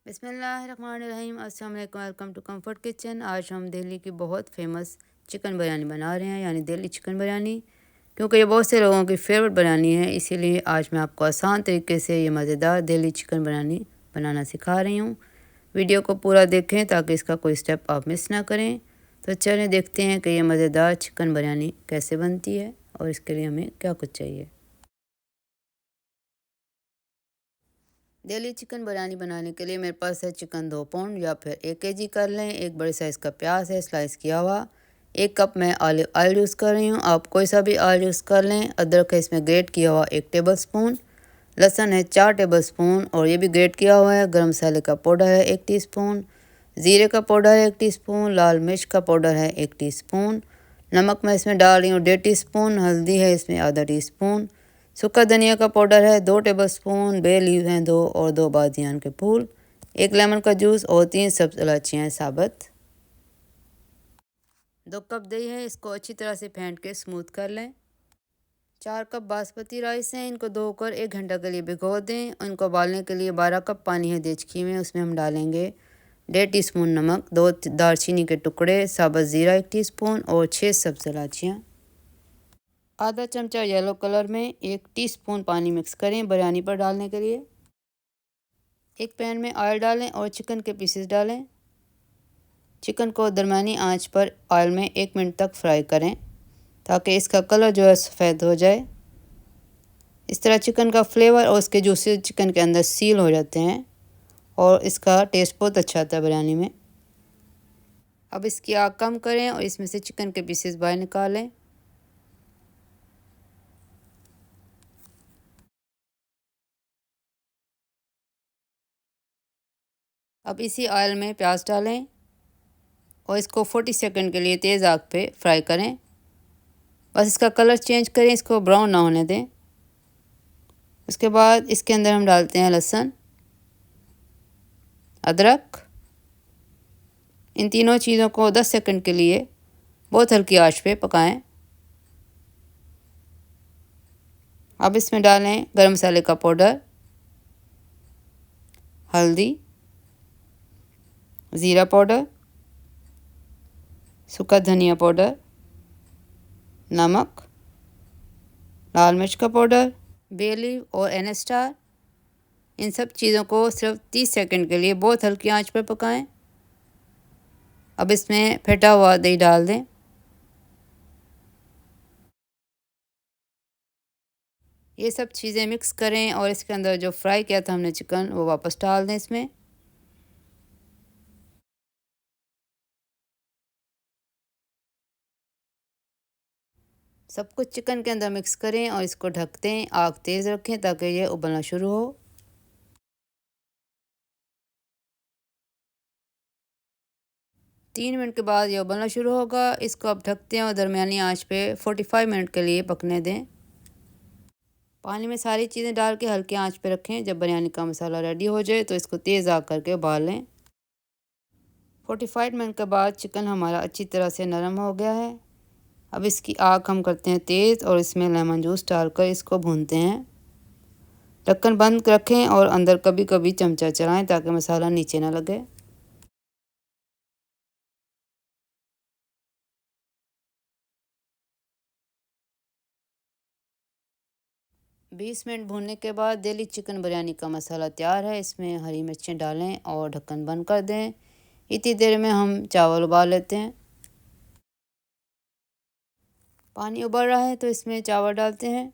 बिस्मिल्लाहिर्रहमानिर्रहीम। अस्सलाम वालेकुम। Welcome to comfort kitchen. आज हम दिल्ली की बहुत फेमस चिकन बिरयानी बना रहे हैं, यानी दिल्ली चिकन बिरयानी। क्योंकि ये बहुत से लोगों की फेवरेट बिरयानी है, इसीलिए आज मैं आपको आसान तरीके से ये मज़ेदार दिल्ली चिकन बिरयानी बनाना सिखा रही हूँ। वीडियो को पूरा देखें ताकि इसका कोई स्टेप आप मिस ना करें। तो चलें देखते हैं कि ये मज़ेदार चिकन बिरयानी कैसे बनती है और इसके लिए हमें क्या कुछ चाहिए। दिल्ली चिकन बिरयानी बनाने के लिए मेरे पास है चिकन 2 पाउंड या फिर 1 केजी कर लें। एक बड़े साइज़ का प्याज है स्लाइस किया हुआ। 1 कप मैं ऑलिव ऑयल यूज़ कर रही हूँ, आप कोई सा भी ऑयल यूज़ कर लें। अदरक है इसमें ग्रेट किया हुआ 1 टेबल स्पून। लहसुन है 4 टेबल स्पून और ये भी ग्रेट किया हुआ है। गरम मसाले का पाउडर है 1 टीस्पून। ज़ीरे का पाउडर है 1 टीस्पून। लाल मिर्च का पाउडर है 1 टीस्पून। नमक मैं इसमें डाल रही हूँ 1.5 टीस्पून। हल्दी है इसमें आधा टीस्पून। सूखा धनिया का पाउडर है 2 टेबल स्पून। बे लीव हैं 2 और 2 बादियान के फूल। 1 लेमन का जूस और 3 सब्ज़ इलायचियाँ हैं साबुत। 2 कप दही है, इसको अच्छी तरह से फेंट के स्मूथ कर लें। 4 कप बासमती राइस हैं, इनको धोकर 1 घंटा के लिए भिगो दें। इनको उबालने के लिए 12 कप पानी है देचकी में, उसमें हम डालेंगे 1.5 टीस्पून नमक, 2 दालचीनी के टुकड़े, साबुत ज़ीरा 1 टीस्पून और 6 सब्ज़ इलायचियाँ। आधा चमचा येलो कलर में 1 टीस्पून पानी मिक्स करें बिरयानी पर डालने के लिए। एक पैन में ऑयल डालें और चिकन के पीसेस डालें। चिकन को दरमियानी आंच पर ऑयल में 1 मिनट तक फ्राई करें ताकि इसका कलर जो है सफ़ेद हो जाए। इस तरह चिकन का फ्लेवर और उसके जूसेस चिकन के अंदर सील हो जाते हैं और इसका टेस्ट बहुत अच्छा आता है बिरयानी में। अब इसकी आग कम करें और इसमें से चिकन के पीसेस बाहर निकालें। अब इसी ऑयल में प्याज डालें और इसको 40 सेकंड के लिए तेज़ आग पे फ्राई करें। बस इसका कलर चेंज करें, इसको ब्राउन ना होने दें। उसके बाद इसके अंदर हम डालते हैं लहसुन, अदरक। इन तीनों चीज़ों को 10 सेकंड के लिए बहुत हल्की आंच पे पकाएं। अब इसमें डालें गरम मसाले का पाउडर, हल्दी, ज़ीरा पाउडर, सूखा धनिया पाउडर, नमक, लाल मिर्च का पाउडर, बे लीव और एनस्टार। इन सब चीज़ों को सिर्फ 30 सेकंड के लिए बहुत हल्की आंच पर पकाएं। अब इसमें फेंटा हुआ दही डाल दें। ये सब चीज़ें मिक्स करें और इसके अंदर जो फ्राई किया था हमने चिकन वो वापस डाल दें इसमें। सब कुछ चिकन के अंदर मिक्स करें और इसको ढक दें। आग तेज़ रखें ताकि ये उबलना शुरू हो। 3 मिनट के बाद ये उबलना शुरू होगा। इसको अब ढकते हैं और दरमियानी आंच पे 45 मिनट के लिए पकने दें। पानी में सारी चीज़ें डाल के हल्की आंच पे रखें। जब बिरयानी का मसाला रेडी हो जाए तो इसको तेज़ आग करके उबाल लें। 45 मिनट के बाद चिकन हमारा अच्छी तरह से नरम हो गया है। अब इसकी आग हम करते हैं तेज़ और इसमें लेमन जूस डालकर इसको भूनते हैं। ढक्कन बंद रखें और अंदर कभी कभी चमचा चलाएं ताकि मसाला नीचे ना लगे। बीस मिनट भूनने के बाद दिल्ली चिकन बिरयानी का मसाला तैयार है। इसमें हरी मिर्चें डालें और ढक्कन बंद कर दें। इतनी देर में हम चावल उबाल लेते हैं। पानी उबल रहा है तो इसमें चावल डालते हैं।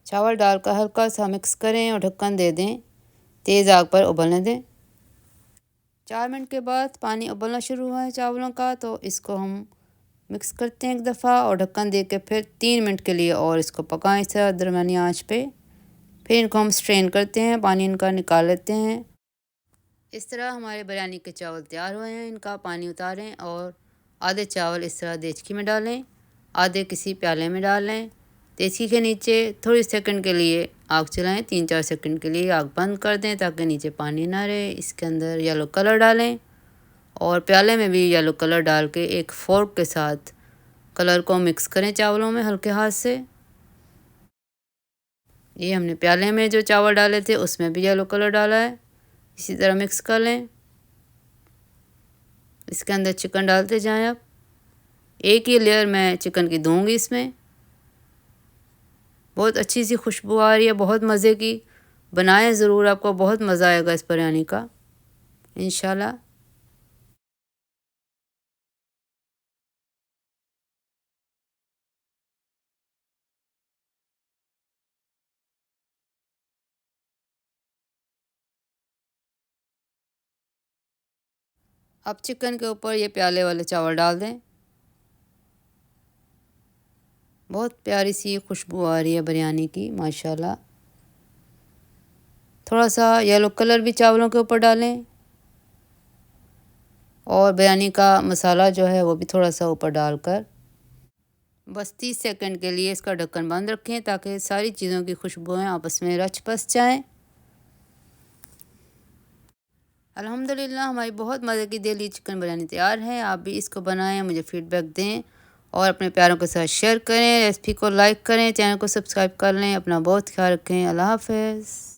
चावल डालकर हल्का सा मिक्स करें और ढक्कन दे दें। तेज़ आग पर उबलने दें। 4 मिनट के बाद पानी उबलना शुरू हुआ है चावलों का, तो इसको हम मिक्स करते हैं एक दफ़ा और ढक्कन दे के फिर 3 मिनट के लिए और इसको पकाएं इस तरह दरमियानी आंच पे। फिर इनको हम स्ट्रेन करते हैं, पानी इनका निकाल लेते हैं। इस तरह हमारे बिरयानी के चावल तैयार हुए हैं। इनका पानी उतारें और आधे चावल इस तरह देचकी में डालें, आधे किसी प्याले में डालें। देचकी के नीचे थोड़ी सेकंड के लिए आग चलाएं, 3-4 सेकंड के लिए आग बंद कर दें ताकि नीचे पानी ना रहे। इसके अंदर येलो कलर डालें और प्याले में भी येलो कलर डाल के एक फोर्क के साथ कलर को मिक्स करें चावलों में हल्के हाथ से। ये हमने प्याले में जो चावल डाले थे उसमें भी येलो कलर डाला है। इसी तरह मिक्स कर लें। इसके अंदर चिकन डालते जाएं। अब एक ही लेयर मैं चिकन की दूंगी इसमें। बहुत अच्छी सी खुशबू आ रही है, बहुत मज़े की। बनाएं ज़रूर, आपको बहुत मज़ा आएगा इस बिरयानी का इंशाल्लाह। अब चिकन के ऊपर ये प्याले वाले चावल डाल दें। बहुत प्यारी सी खुशबू आ रही है बिरयानी की माशाल्लाह। थोड़ा सा येलो कलर भी चावलों के ऊपर डालें और बिरयानी का मसाला जो है वो भी थोड़ा सा ऊपर डालकर बस 30 सेकंड के लिए इसका ढक्कन बंद रखें ताकि सारी चीज़ों की खुशबुएं आपस में रच बस जाएं। अल्हम्दुलिल्लाह हमारी बहुत मज़े की दिल्ली चिकन बिरयानी तैयार है। आप भी इसको बनाएं, मुझे फ़ीडबैक दें और अपने प्यारों के साथ शेयर करें। रेसिपी को लाइक करें, चैनल को सब्सक्राइब कर लें। अपना बहुत ख्याल रखें। अल्लाह हाफ़िज़।